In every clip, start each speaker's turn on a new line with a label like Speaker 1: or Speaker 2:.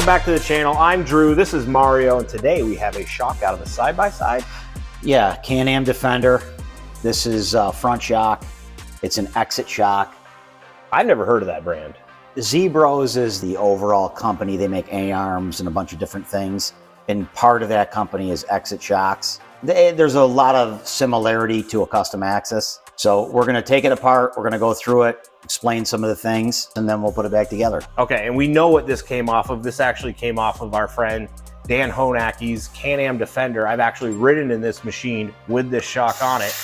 Speaker 1: Welcome back to the channel. I'm Drew, this is Mario, and today we have a shock out of a side-by-side.
Speaker 2: Yeah, Can-Am Defender. This is front shock. It's an exit shock.
Speaker 1: I've never heard of that brand.
Speaker 2: Zebros is the overall company. They make A-arms and a bunch of different things. And part of that company is exit shocks. There's a lot of similarity to a custom axis. So we're gonna take it apart, we're gonna go through it, explain some of the things, and then we'll put it back together.
Speaker 1: Okay, and we know what this came off of. This actually came off of our friend Dan Honacki's Can-Am Defender. I've actually ridden in this machine with this shock on it,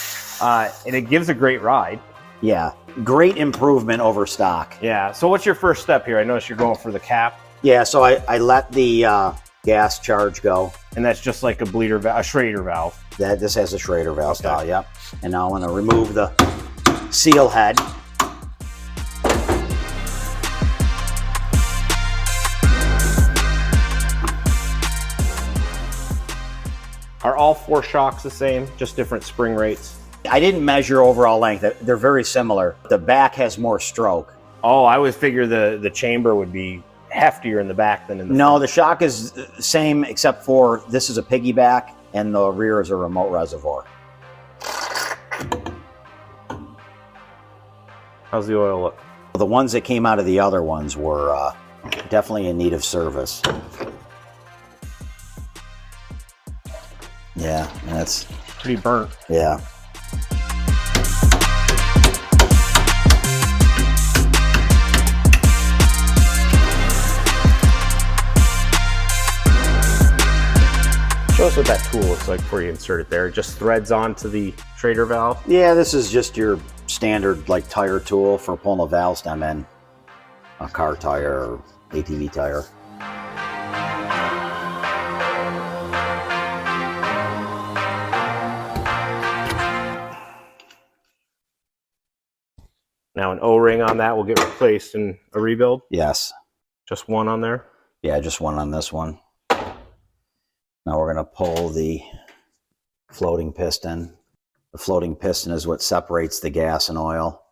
Speaker 1: and it gives a great ride.
Speaker 2: Yeah, great improvement over stock.
Speaker 1: Yeah, so what's your first step here? I noticed you're going for the cap.
Speaker 2: Yeah, so I let the gas charge go.
Speaker 1: And that's just like a bleeder valve, a Schrader valve.
Speaker 2: This has a Schrader valve style, yep. And now I'm gonna remove the seal head.
Speaker 1: Are all four shocks the same, just different spring rates?
Speaker 2: I didn't measure overall length. They're very similar. The back has more stroke.
Speaker 1: Oh, I always figure the chamber would be heftier in the back than in the front.
Speaker 2: No, the shock is the same except for this is a piggyback and the rear is a remote reservoir.
Speaker 1: How's the oil look?
Speaker 2: The ones that came out of the other ones were definitely in need of service. Yeah, that's
Speaker 1: pretty burnt.
Speaker 2: Yeah.
Speaker 1: Show us what that tool looks like before you insert it there. It just threads onto the Schrader valve.
Speaker 2: Yeah, this is just your standard like tire tool for pulling a valve stem in. A car tire or ATV tire.
Speaker 1: Now an O-ring on that will get replaced in a rebuild?
Speaker 2: Yes.
Speaker 1: Just one on there?
Speaker 2: Yeah, just one on this one. Now we're going to pull the floating piston. The floating piston is what separates the gas and oil.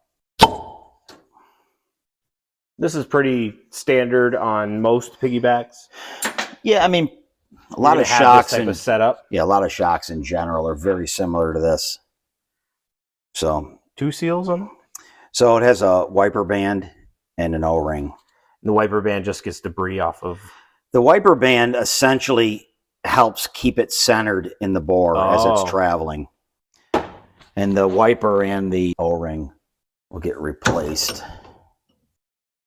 Speaker 1: This is pretty standard on most piggybacks.
Speaker 2: Yeah, I mean, a lot of shocks
Speaker 1: and a setup.
Speaker 2: Yeah, a lot of shocks in general are very similar to this. So
Speaker 1: two seals on them?
Speaker 2: So it has a wiper band and an O-ring.
Speaker 1: The wiper band just gets debris off of.
Speaker 2: The wiper band essentially helps keep it centered in the bore as it's traveling. And the wiper and the O-ring will get replaced.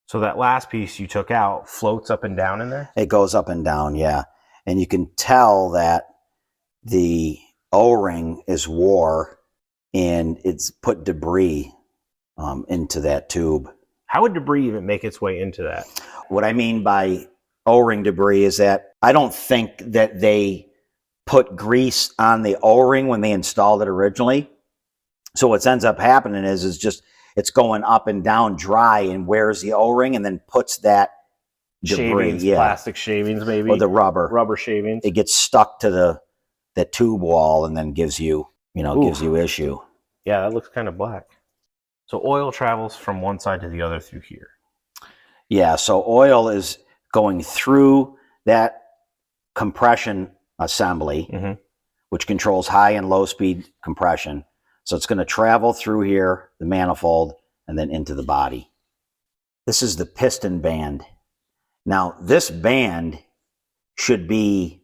Speaker 1: So that last piece you took out floats up and down in there?
Speaker 2: It goes up and down, yeah. And you can tell that the O-ring is wore and it's put debris into that tube.
Speaker 1: How would debris even make its way into that?
Speaker 2: What I mean by O-ring debris is that I don't think that they put grease on the O-ring when they installed it originally. So what ends up happening is just it's going up and down dry and wears the O-ring and then puts that debris,
Speaker 1: shavings, plastic shavings maybe,
Speaker 2: or the rubber
Speaker 1: shavings.
Speaker 2: It gets stuck to the tube wall and then gives you gives you issue.
Speaker 1: Yeah, that looks kind of black. So oil travels from one side to the other through here.
Speaker 2: Yeah, so oil is going through that compression assembly, which controls high and low speed compression. So it's going to travel through here, the manifold, and then into the body. This is the piston band. Now, this band should be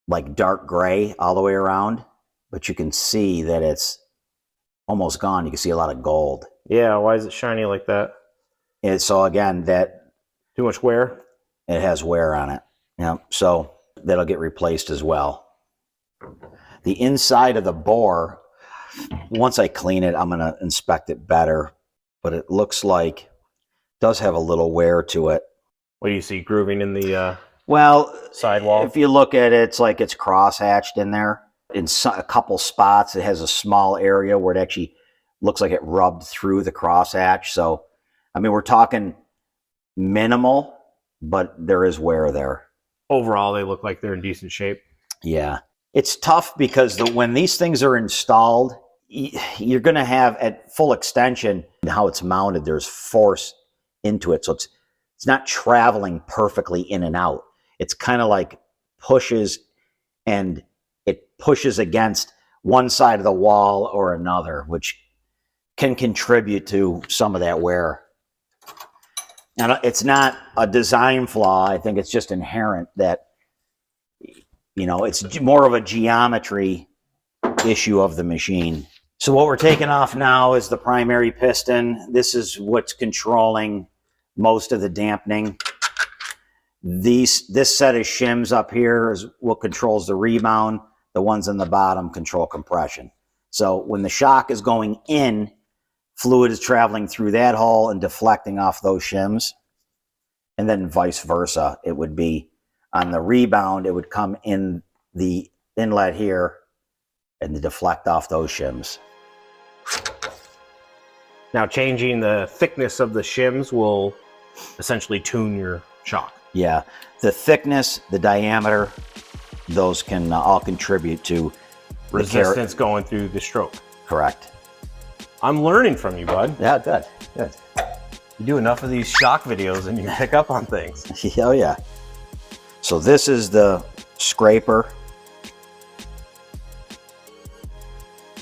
Speaker 2: like dark gray all the way around, but you can see that it's almost gone. You can see a lot of gold.
Speaker 1: Yeah, why is it shiny like that?
Speaker 2: And so again, that
Speaker 1: too much wear?
Speaker 2: It has wear on it. Yeah, so that'll get replaced as well. The inside of the bore, once I clean it, I'm going to inspect it better, but it looks like it does have a little wear to it.
Speaker 1: What do you see, grooving in the
Speaker 2: sidewall? If you look at it, it's like it's cross-hatched in there. In a couple spots, it has a small area where it actually looks like it rubbed through the crosshatch. So, I mean, we're talking minimal, but there is wear there.
Speaker 1: Overall, they look like they're in decent shape.
Speaker 2: Yeah. It's tough because when these things are installed, you're going to have at full extension how it's mounted. There's force into it. So it's it's not traveling perfectly in and out. It's kind of like pushes, and it pushes against one side of the wall or another, which can contribute to some of that wear. And it's not a design flaw. I think it's just inherent that, you know, it's more of a geometry issue of the machine. So what we're taking off now is the primary piston. This is what's controlling most of the dampening. This set of shims up here is what controls the rebound. The ones on the bottom control compression. So when the shock is going in, fluid is traveling through that hole and deflecting off those shims. And then vice versa. It would be on the rebound, it would come in the inlet here and deflect off those shims.
Speaker 1: Now changing the thickness of the shims will essentially tune your shock.
Speaker 2: Yeah, the thickness, the diameter, those can all contribute to
Speaker 1: resistance going through the stroke.
Speaker 2: Correct.
Speaker 1: I'm learning from you, bud.
Speaker 2: Yeah, good, good.
Speaker 1: You do enough of these shock videos and you pick up on things.
Speaker 2: Oh yeah. So this is the scraper.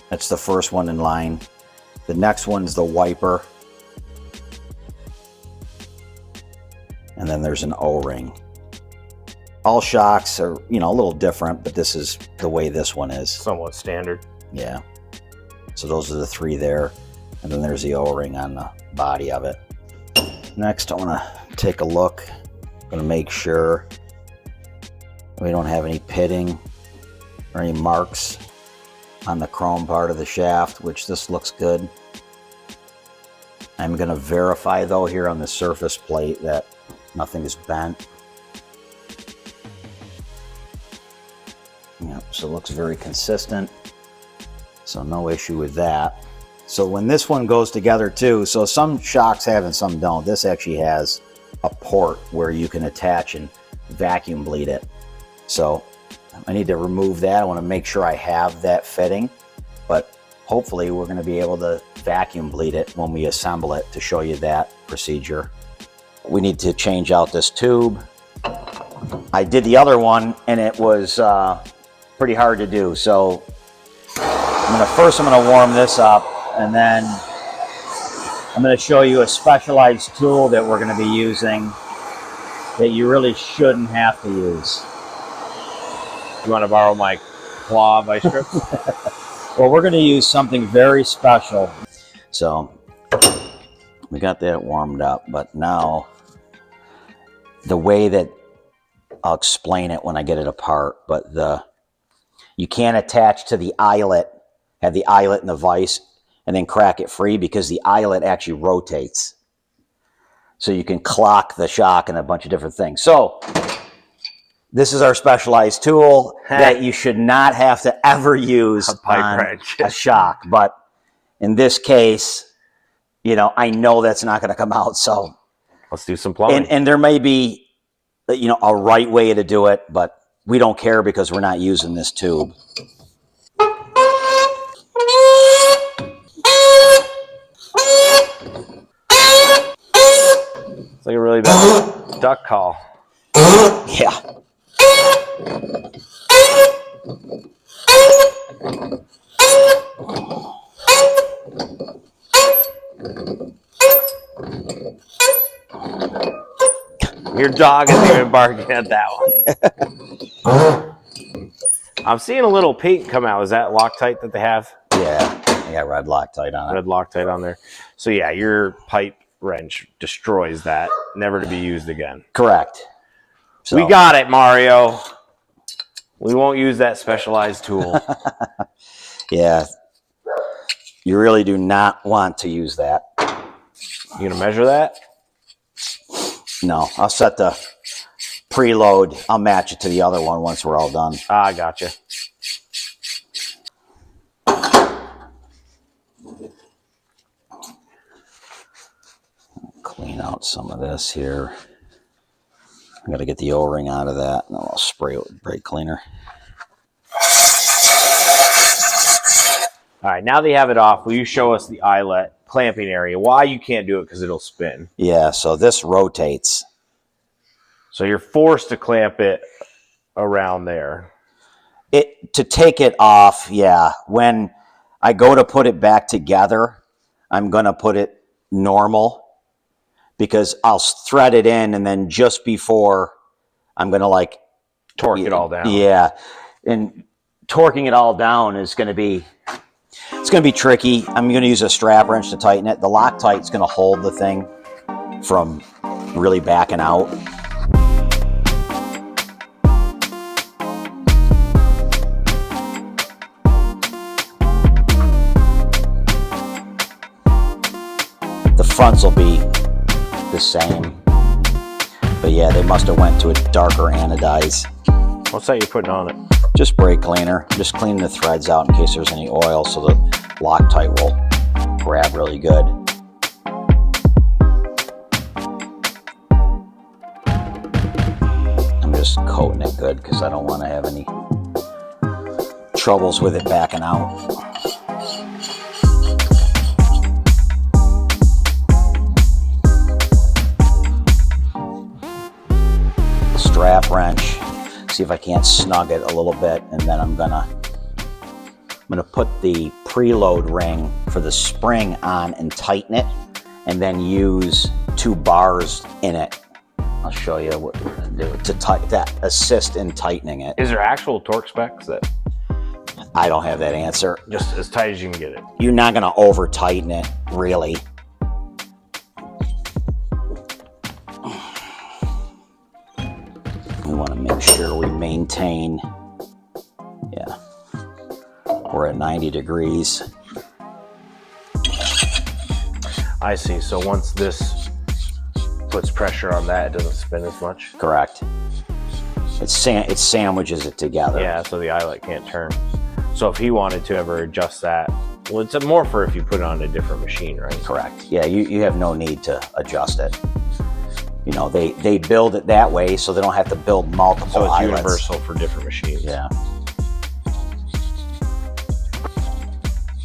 Speaker 2: That's the first one in line. The next one's the wiper. And then there's an O-ring. All shocks are, you know, a little different, but this is the way this one is.
Speaker 1: Somewhat standard.
Speaker 2: Yeah. So those are the three there. And then there's the O-ring on the body of it. Next, I want to take a look. I'm going to make sure we don't have any pitting or any marks on the chrome part of the shaft, which this looks good. I'm going to verify though here on the surface plate that nothing is bent. Yeah, so it looks very consistent. So no issue with that. So when this one goes together too, so some shocks have and some don't. This actually has a port where you can attach and vacuum bleed it. So I need to remove that. I want to make sure I have that fitting, but hopefully we're going to be able to vacuum bleed it when we assemble it to show you that procedure. We need to change out this tube. I did the other one and it was pretty hard to do. So first I'm going to warm this up, and then I'm going to show you a specialized tool that we're going to be using that you really shouldn't have to use.
Speaker 1: You want to borrow my claw vice grip?
Speaker 2: Well, we're going to use something very special. So we got that warmed up, but now the way that I'll explain it when I get it apart, but you can't attach to the eyelet, have the eyelet in the vise and then crack it free, because the eyelet actually rotates. So you can clock the shock and a bunch of different things. So this is our specialized tool that you should not have to ever use on a shock. But in this case, you know, I know that's not going to come out. So
Speaker 1: let's do some plumbing.
Speaker 2: And there may be, you know, a right way to do it, but we don't care because we're not using this tube.
Speaker 1: It's like a really bad duck call.
Speaker 2: Yeah.
Speaker 1: Your dog isn't even barking at that one. I'm seeing a little paint come out. Is that Loctite that they have?
Speaker 2: Yeah, I got red Loctite on it.
Speaker 1: Red Loctite on there. So yeah, your pipe wrench destroys that, never to be used again.
Speaker 2: Correct. So.
Speaker 1: We got it, Mario. We won't use that specialized tool.
Speaker 2: Yeah, you really do not want to use that.
Speaker 1: You gonna measure that?
Speaker 2: No, I'll set the preload. I'll match it to the other one once we're all done.
Speaker 1: Ah, gotcha.
Speaker 2: Clean out some of this here. I got to get the O-ring out of that, and then I'll spray it with brake cleaner.
Speaker 1: All right, now that you have it off, will you show us the eyelet clamping area? Why you can't do it? Because it'll spin.
Speaker 2: Yeah, so this rotates.
Speaker 1: So you're forced to clamp it around there.
Speaker 2: To take it off, yeah. When I go to put it back together, I'm going to put it normal because I'll thread it in, and then just before I'm going to like
Speaker 1: torque it all down.
Speaker 2: Yeah. And torquing it all down is going to be, it's going to be tricky. I'm going to use a strap wrench to tighten it. The Loctite's going to hold the thing from really backing out. The fronts will be the same. But yeah, they must have went to a darker anodize.
Speaker 1: What's that you're putting on it?
Speaker 2: Just brake cleaner. Just cleaning the threads out in case there's any oil so the Loctite will grab really good. I'm just coating it good because I don't want to have any troubles with it backing out. Strap wrench, see if I can't snug it a little bit, and then I'm gonna put the preload ring for the spring on and tighten it, and then use 2 bars in it. I'll show you what we're gonna do to assist in tightening it.
Speaker 1: Is there actual torque specs that?
Speaker 2: I don't have that answer.
Speaker 1: Just as tight as you can get it.
Speaker 2: You're not gonna over tighten it, really. We want to make sure we maintain, yeah, we're at 90 degrees.
Speaker 1: I see. So once this puts pressure on that, it doesn't spin as much?
Speaker 2: Correct. It sandwiches it together.
Speaker 1: Yeah, so the eyelet can't turn. So if he wanted to ever adjust that, well, it's more for if you put it on a different machine, right?
Speaker 2: Correct. Yeah, you have no need to adjust it. You know, they build it that way so they don't have to build multiple
Speaker 1: So it's
Speaker 2: eyelets.
Speaker 1: universal for different machines.
Speaker 2: Yeah.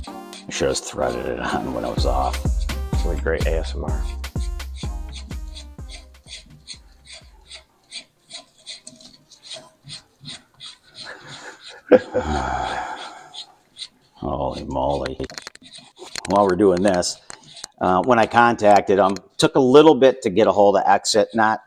Speaker 2: I should have threaded it on when it was off.
Speaker 1: It's really great ASMR.
Speaker 2: Holy moly. While we're doing this, when I contacted them, took a little bit to get a hold of Exit, not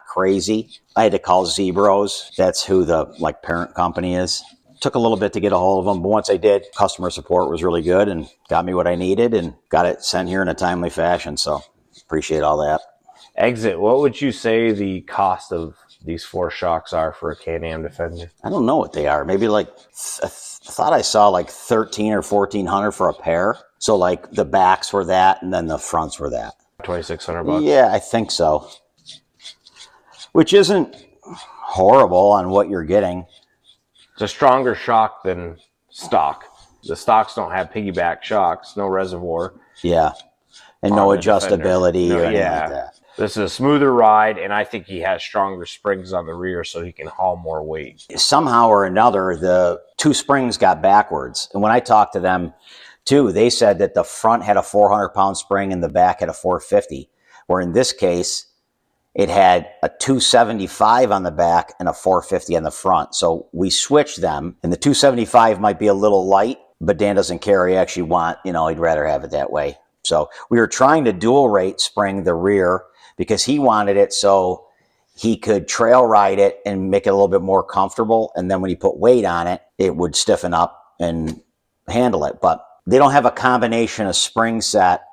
Speaker 2: crazy. I had to call Zebros. That's who the parent company is. Took a little bit to get a hold of them, but once I did, customer support was really good and got me what I needed and got it sent here in a timely fashion. So appreciate all that.
Speaker 1: Exit, what would you say the cost of these 4 shocks are for a Can-Am Defender?
Speaker 2: I don't know what they are. Maybe I thought I saw $1,300 or $1,400 for a pair. So the backs were that and then the fronts were that.
Speaker 1: $2,600?
Speaker 2: Yeah, I think so. Which isn't horrible on what you're getting.
Speaker 1: It's a stronger shock than stock. The stocks don't have piggyback shocks, no reservoir.
Speaker 2: Yeah. And no adjustability or anything like that.
Speaker 1: This is a smoother ride, and I think he has stronger springs on the rear so he can haul more weight.
Speaker 2: Somehow or another, the 2 springs got backwards. And when I talked to them, too, they said that the front had a 400-pound spring and the back had a 450. Where in this case, it had a 275 on the back and a 450 on the front. So we switched them, and the 275 might be a little light, but Dan doesn't care. He actually he'd rather have it that way. So we were trying to dual rate spring the rear because he wanted it so he could trail ride it and make it a little bit more comfortable. And then when he put weight on it, it would stiffen up and handle it. But they don't have a combination of spring set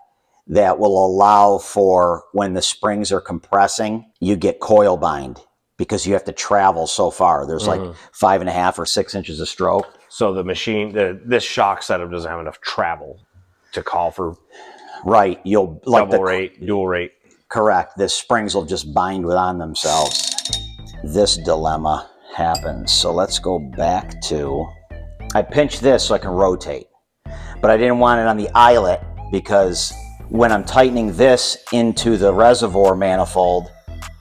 Speaker 2: that will allow for when the springs are compressing, you get coil bind because you have to travel so far. There's 5.5 or 6 inches of stroke.
Speaker 1: So the machine, this shock setup doesn't have enough travel to call for
Speaker 2: You'll
Speaker 1: double rate, dual rate.
Speaker 2: Correct. The springs will just bind on themselves. This dilemma happens. So let's go back to, I pinched this so I can rotate, but I didn't want it on the eyelet because when I'm tightening this into the reservoir manifold,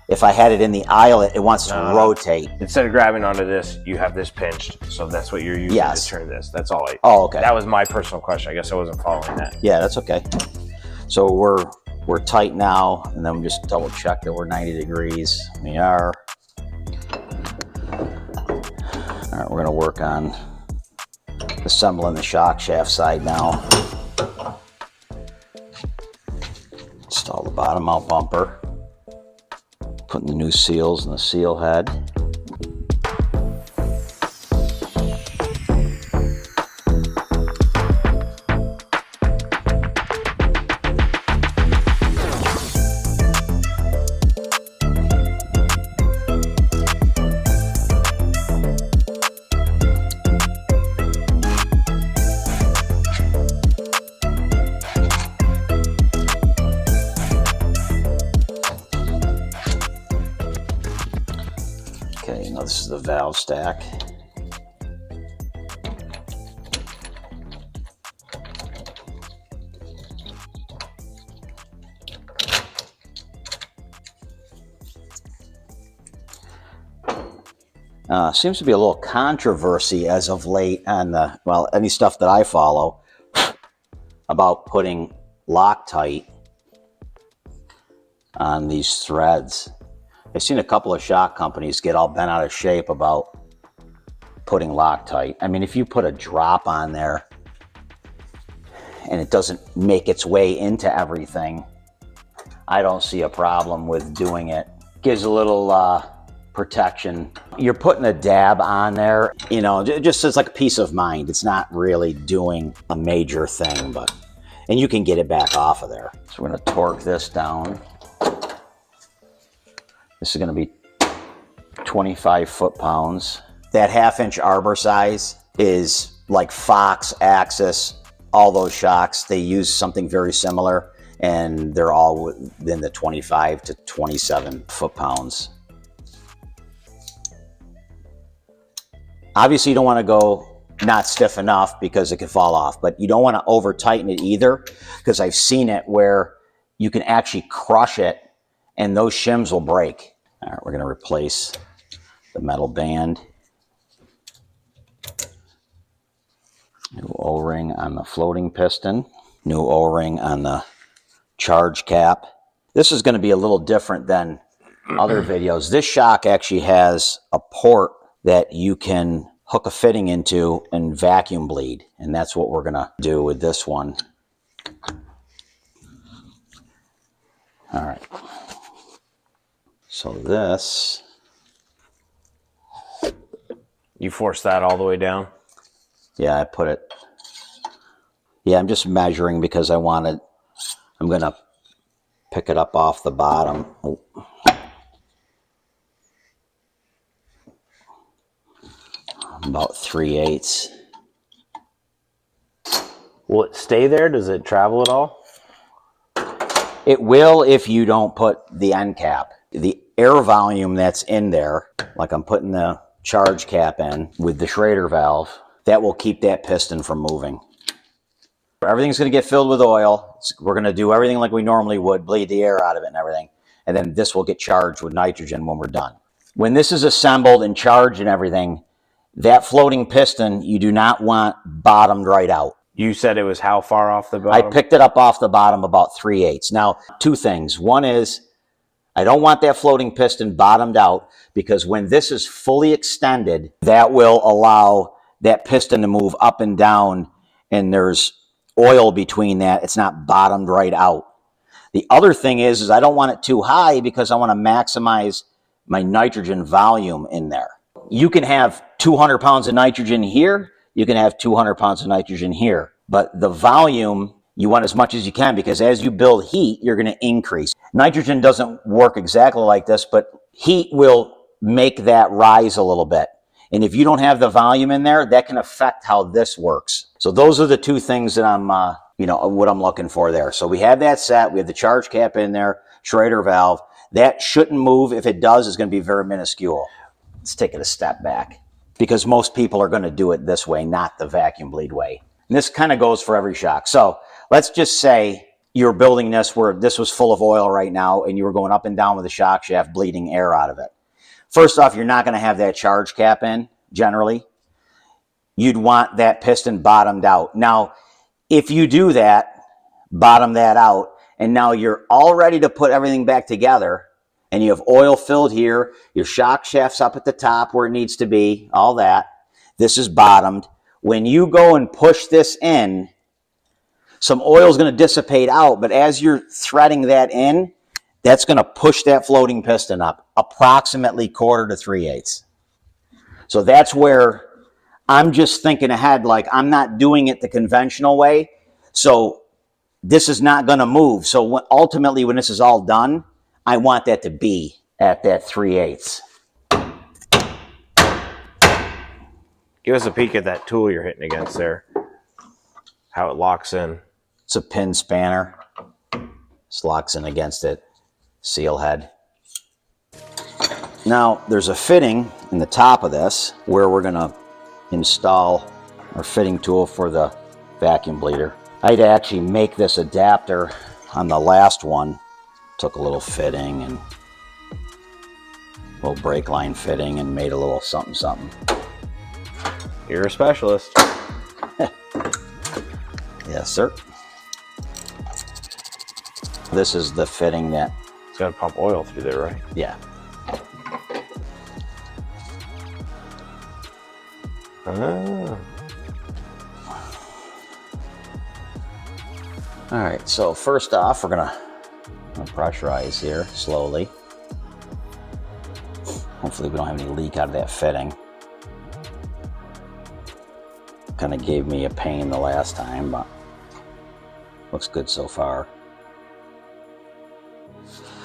Speaker 2: if I had it in the eyelet, it wants to rotate.
Speaker 1: Instead of grabbing onto this, you have this pinched. So that's what you're using to turn this. That's all.
Speaker 2: Oh, okay.
Speaker 1: That was my personal question. I guess I wasn't following that.
Speaker 2: Yeah, that's okay. So we're tight now, and then we just double check that we're 90 degrees. We are. right, we're going to work on assembling the shock shaft side now. Install the bottom mount bumper. Putting the new seals in the seal head. Okay, now this is the valve stack. Seems to be a little controversy as of late on the, well, any stuff that I follow about putting Loctite on these threads. I've seen a couple of shock companies get all bent out of shape about putting Loctite. I mean, if you put a drop on there and it doesn't make its way into everything, I don't see a problem with doing it. Gives a little protection. You're putting a dab on there, you know, just as like a peace of mind. It's not really doing a major thing, but, and you can get it back off of there. So we're going to torque this down. This is going to be 25 foot-pounds. That 1/2 inch arbor size is like Fox, Axis, all those shocks. They use something very similar, and they're all within the 25 to 27 foot-pounds. Obviously, you don't want to go not stiff enough because it can fall off, but you don't want to over tighten it either, because I've seen it where you can actually crush it and those shims will break. All right, we're going to replace the metal band. New O-ring on the floating piston. New O-ring on the charge cap. This is going to be a little different than other videos. This shock actually has a port that you can hook a fitting into and vacuum bleed. And that's what we're going to do with this one. All right. So this...
Speaker 1: You force that all the way down?
Speaker 2: Yeah, I put it... Yeah, I'm just measuring because I wanted... I'm going to pick it up off the bottom. Oh. About 3/8.
Speaker 1: Will it stay there? Does it travel at all?
Speaker 2: It will if you don't put the end cap. The air volume that's in there, like I'm putting the charge cap in with the Schrader valve, that will keep that piston from moving. Everything's going to get filled with oil. We're going to do everything like we normally would, bleed the air out of it and everything. And then this will get charged with nitrogen when we're done. When this is assembled and charged and everything, that floating piston, you do not want bottomed right out.
Speaker 1: You said it was how far off the bottom?
Speaker 2: I picked it up off the bottom about 3/8. Now, two things. One is, I don't want that floating piston bottomed out, because when this is fully extended, that will allow that piston to move up and down, and there's oil between that. It's not bottomed right out. The other thing is I don't want it too high because I want to maximize my nitrogen volume in there. You can have 200 pounds of nitrogen here. You can have 200 pounds of nitrogen here. But the volume, you want as much as you can, because as you build heat, you're going to increase. Nitrogen doesn't work exactly like this, but heat will make that rise a little bit. And if you don't have the volume in there, that can affect how this works. So those are the two things that I'm, what I'm looking for there. So we have that set. We have the charge cap in there, Schrader valve. That shouldn't move. If it does, it's going to be very minuscule. Let's take it a step back, because most people are going to do it this way, not the vacuum bleed way. And this kind of goes for every shock. So let's just say you're building this where this was full of oil right now, and you were going up and down with the shock shaft, bleeding air out of it. First off, you're not going to have that charge cap in, generally. You'd want that piston bottomed out. Now, if you do that, bottom that out, and now you're all ready to put everything back together, and you have oil filled here, your shock shaft's up at the top where it needs to be, all that. This is bottomed. When you go and push this in, some oil is going to dissipate out, but as you're threading that in, that's going to push that floating piston up approximately 1/4 to 3/8. So that's where I'm just thinking ahead, like I'm not doing it the conventional way. So this is not going to move. So ultimately, when this is all done, I want that to be at that 3/8.
Speaker 1: Give us a peek at that tool you're hitting against there. How it locks in.
Speaker 2: It's a pin spanner. This locks in against it. Seal head. Now, there's a fitting in the top of this where we're going to install our fitting tool for the vacuum bleeder. I had to actually make this adapter on the last one. Took a little fitting and a little brake line fitting and made a little something something.
Speaker 1: You're a specialist.
Speaker 2: Yes, sir. This is the fitting that...
Speaker 1: It's going to pump oil through there, right?
Speaker 2: Yeah.
Speaker 1: Ah.
Speaker 2: All right, so first off, we're gonna pressurize here slowly. Hopefully we don't have any leak out of that fitting. Kind of gave me a pain the last time, but looks good so far.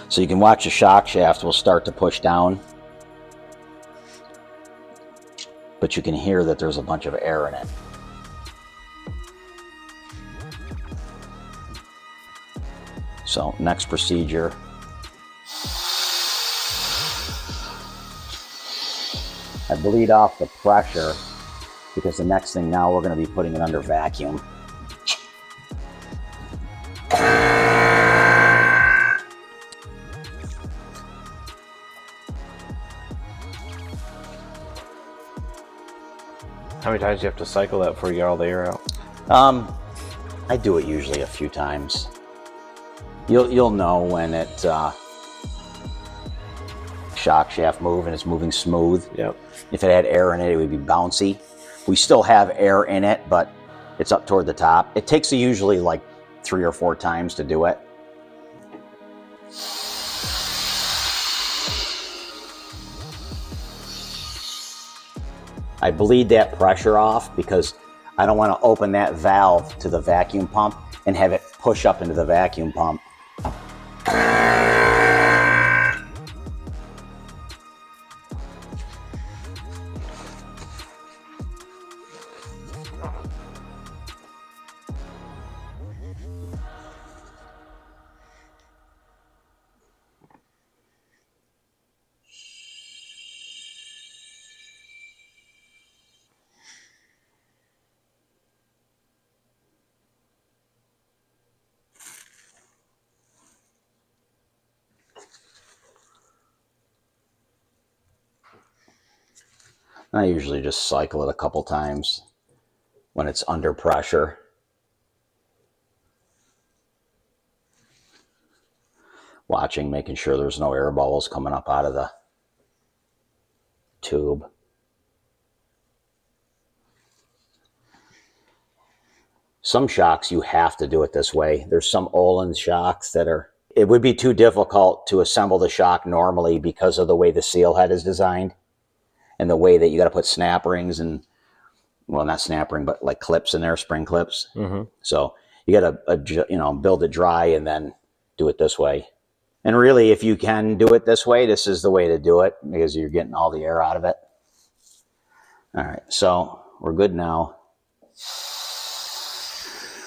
Speaker 2: So you can watch the shock shaft will start to push down, but you can hear that there's a bunch of air in it. So next procedure, I bleed off the pressure because the next thing now we're going to be putting it under vacuum.
Speaker 1: How many times do you have to cycle that before you get all the air out?
Speaker 2: I do it usually a few times. You'll know when it shock shaft move and it's moving smooth.
Speaker 1: Yep.
Speaker 2: If it had air in it, it would be bouncy. We still have air in it, but it's up toward the top. It takes usually like 3 or 4 times to do it. I bleed that pressure off because I don't want to open that valve to the vacuum pump and have it push up into the vacuum pump. I usually just cycle it a couple times when it's under pressure. Watching, making sure there's no air bubbles coming up out of the tube. Some shocks you have to do it this way. There's some Olin shocks that are, it would be too difficult to assemble the shock normally because of the way the seal head is designed. And the way that you got to put snap rings and, well, not snap ring, but like clips in there, spring clips. Mm-hmm. So you got to, build it dry and then do it this way. And really, if you can do it this way, this is the way to do it because you're getting all the air out of it. All right, so we're good now.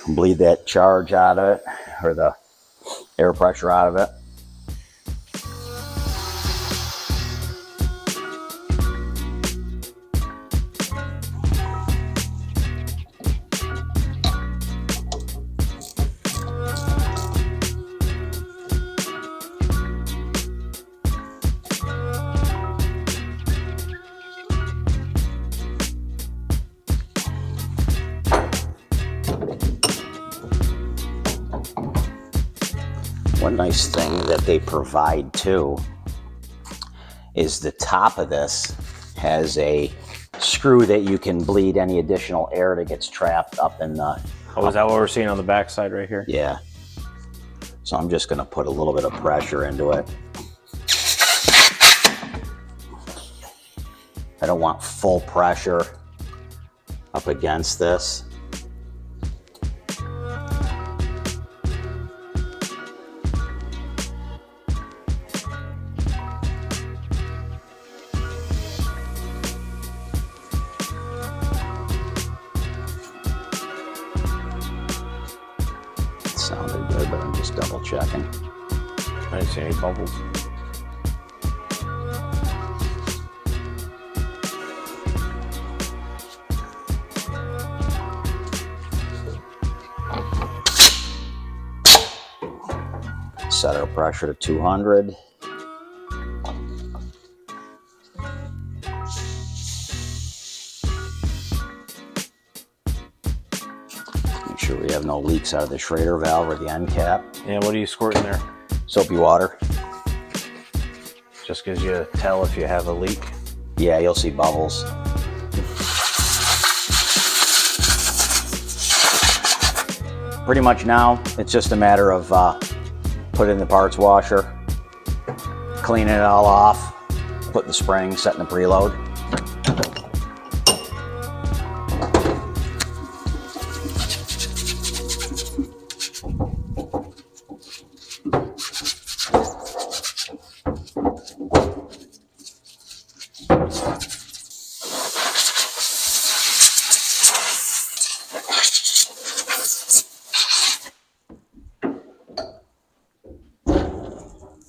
Speaker 2: Bleed that charge out of it, or the air pressure out of it. One nice thing that they provide too is the top of this has a screw that you can bleed any additional air that gets trapped up in the...
Speaker 1: Oh, is that what we're seeing on the back side right here?
Speaker 2: Yeah. So I'm just going to put a little bit of pressure into it. I don't want full pressure up against this. Sounded good, but I'm just double checking.
Speaker 1: I didn't see any bubbles.
Speaker 2: Set our pressure to 200. Make sure we have no leaks out of the Schrader valve or the end cap.
Speaker 1: Yeah, what are you squirting there?
Speaker 2: Soapy water.
Speaker 1: Just gives you a tell if you have a leak.
Speaker 2: Yeah, you'll see bubbles. Pretty much now, it's just a matter of putting in the parts washer, cleaning it all off, putting the spring, setting the preload.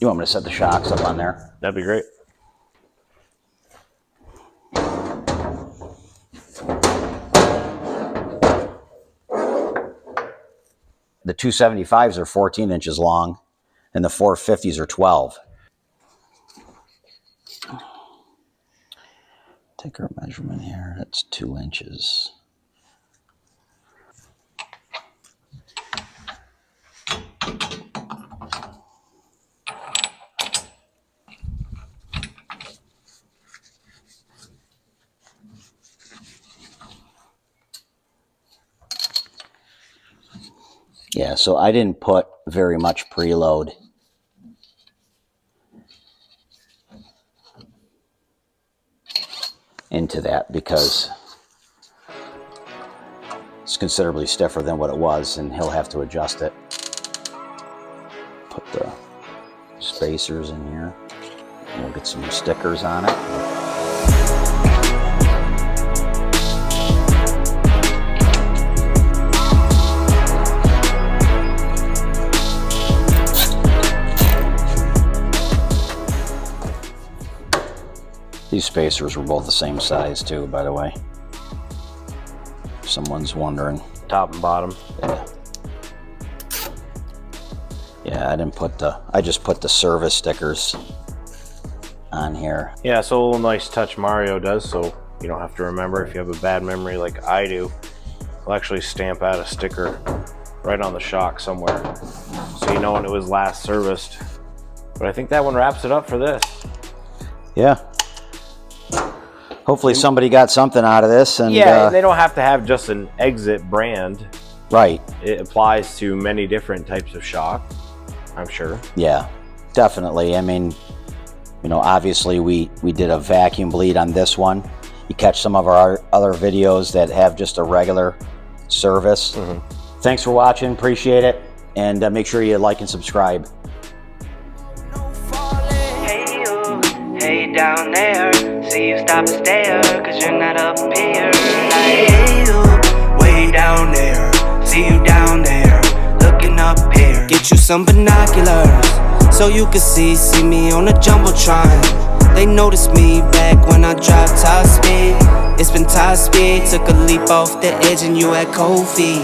Speaker 2: You want me to set the shocks up on there?
Speaker 1: That'd be great.
Speaker 2: The 275s are 14 inches long and the 450s are 12. Take our measurement here. That's 2 inches. Yeah, so I didn't put very much preload. Into that because it's considerably stiffer than what it was and he'll have to adjust it. Put the spacers in here and we'll get some stickers on it. These spacers were both the same size too, by the way. If someone's wondering.
Speaker 1: Top and bottom.
Speaker 2: Yeah. Yeah, I just put the service stickers on here.
Speaker 1: Yeah, so a little nice touch Mario does, so you don't have to remember. If you have a bad memory like I do, I'll actually stamp out a sticker right on the shock somewhere, so you know when it was last serviced. But I think that one wraps it up for this.
Speaker 2: Yeah. Hopefully somebody got something out of this. And
Speaker 1: yeah, they don't have to have just an Exit brand.
Speaker 2: Right.
Speaker 1: It applies to many different types of shock, I'm sure.
Speaker 2: Yeah, definitely. I mean, you know, obviously we did a vacuum bleed on this one. You catch some of our other videos that have just a regular service. Mm-hmm. Thanks for watching. Appreciate it. And make sure you like and subscribe.
Speaker 3: Hey down there, see you stop and stare, cause you're not up here. Like, hey you, way down there, see you down there, looking up here. Get you some binoculars, so you can see me on the Jumbotron. They noticed me back when I dropped top speed. It's been top speed, took a leap off the edge and you had cold feet.